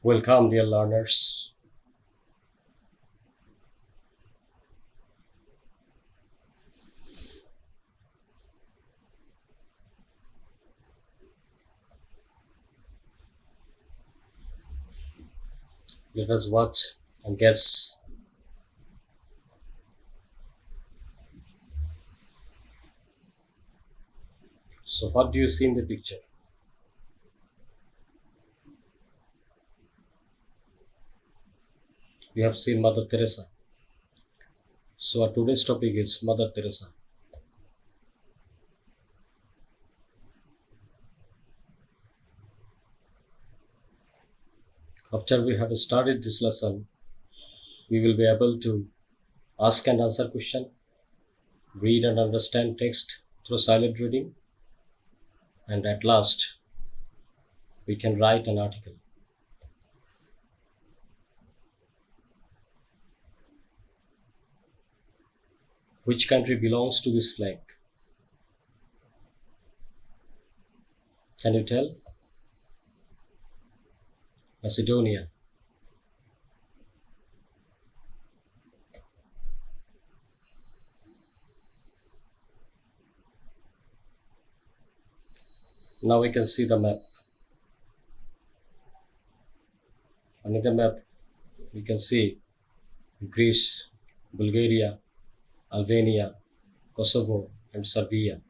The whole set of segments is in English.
Welcome, dear learners. Let us watch and guess. So, what do you see in the picture? We have seen Mother Teresa. So, our today's topic is Mother Teresa. After we have started this lesson, we will be able to ask and answer question, read and understand text through silent reading, and at last, we can write an article. Which country belongs to this flag? Can you tell? Macedonia. Now we can see the map. On the map, we can see Greece, Bulgaria, Albania, Kosovo, and Serbia.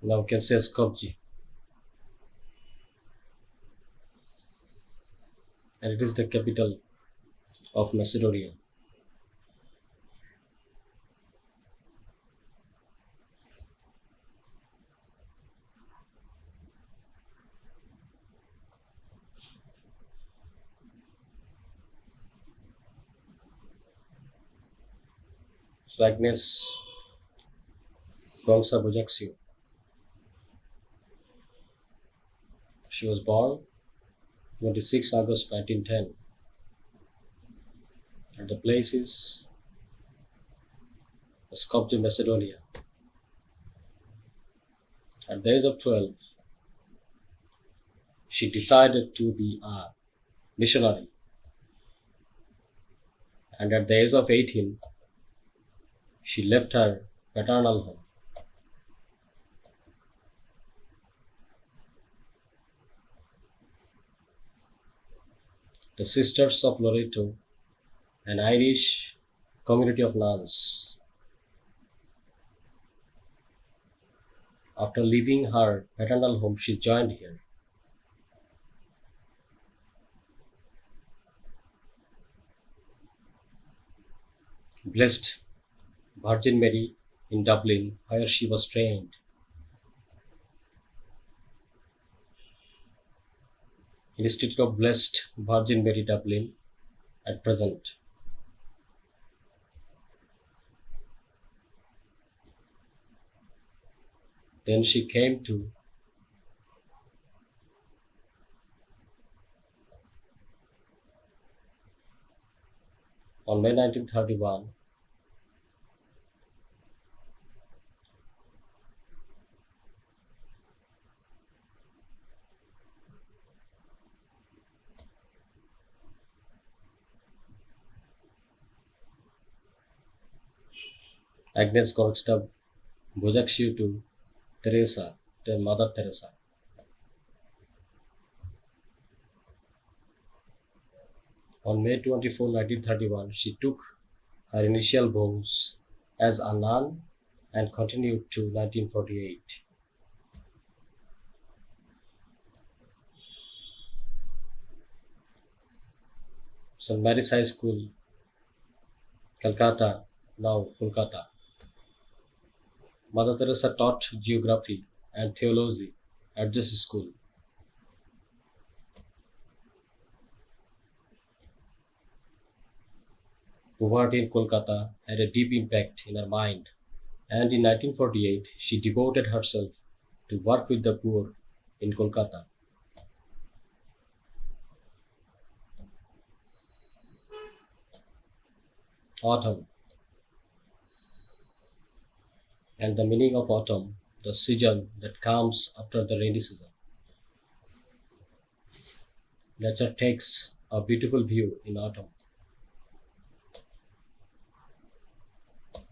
Now we can say Skopje. And it is the capital of Macedonia. So Agnes Gomsa Bojaxiou. She was born 26 August 1910. And the place is Skopje, Macedonia. At the age of 12, she decided to be a missionary. And at the age of 18, she left her paternal home. The Sisters of Loreto, an Irish community of nuns. After leaving her paternal home, she joined here. Blessed Virgin Mary in Dublin, where she was trained. Institute of Blessed Virgin Mary, Dublin, at present. Then she came to on May 1931. Agnes Gorkstab Bojaxiou to Teresa, then Mother Teresa. On May 24, 1931, she took her initial vows as a nun and continued to 1948. St. Mary's High School, Calcutta, now Kolkata. Mother Teresa taught geography and theology at this school. Poverty in Kolkata had a deep impact in her mind, and in 1948 she devoted herself to work with the poor in Kolkata. Autumn. and the meaning of autumn, the season that comes after the rainy season. Nature takes a beautiful view in autumn.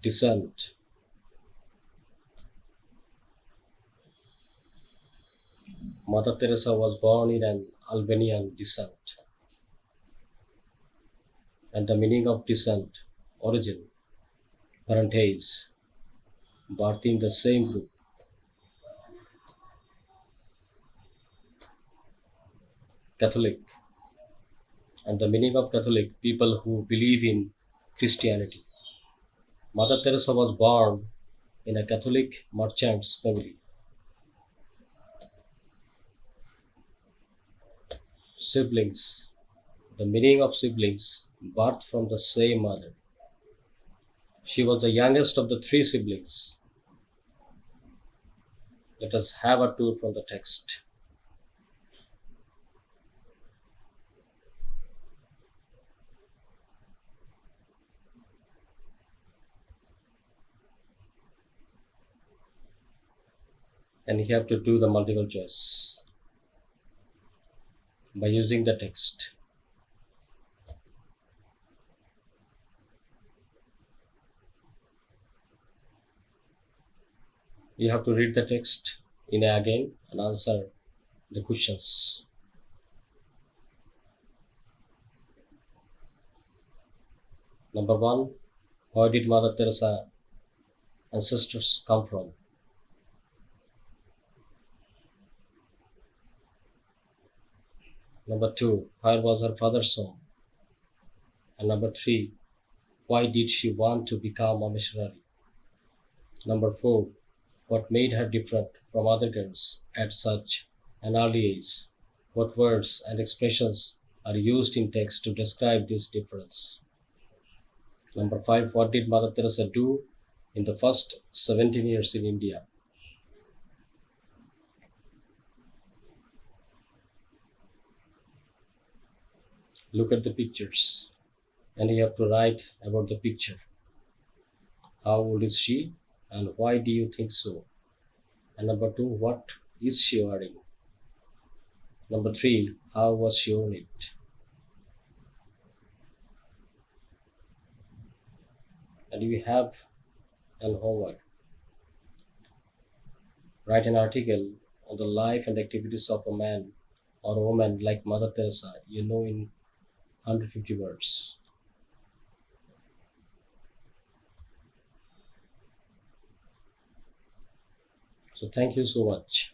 Descent. Mother Teresa was born in an Albanian descent. And the meaning of descent, origin, parentage, birth in the same group. Catholic. And the meaning of Catholic, people who believe in Christianity. Mother Teresa was born in a Catholic merchant's family. Siblings. The meaning of siblings, birth from the same mother. She was the youngest of the three siblings. Let us have a tour from the text. And you have to do the multiple choice by using the text. You have to read the text in again and answer the questions. Number 1, where did Mother Teresa ancestors come from? Number 2, where was her father's home? And number 3, why did she want to become a missionary? Number 4, what made her different from other girls at such an early age? What words and expressions are used in text to describe this difference? Number 5, what did Mother Teresa do in the first 17 years in India? Look at the pictures and you have to write about the picture. How old is she and why do you think so? And number 2, what is she wearing? Number 3, how was she on it? And you have an homework. Write an article on the life and activities of a man or a woman like Mother Teresa, in 150 words. So thank you so much.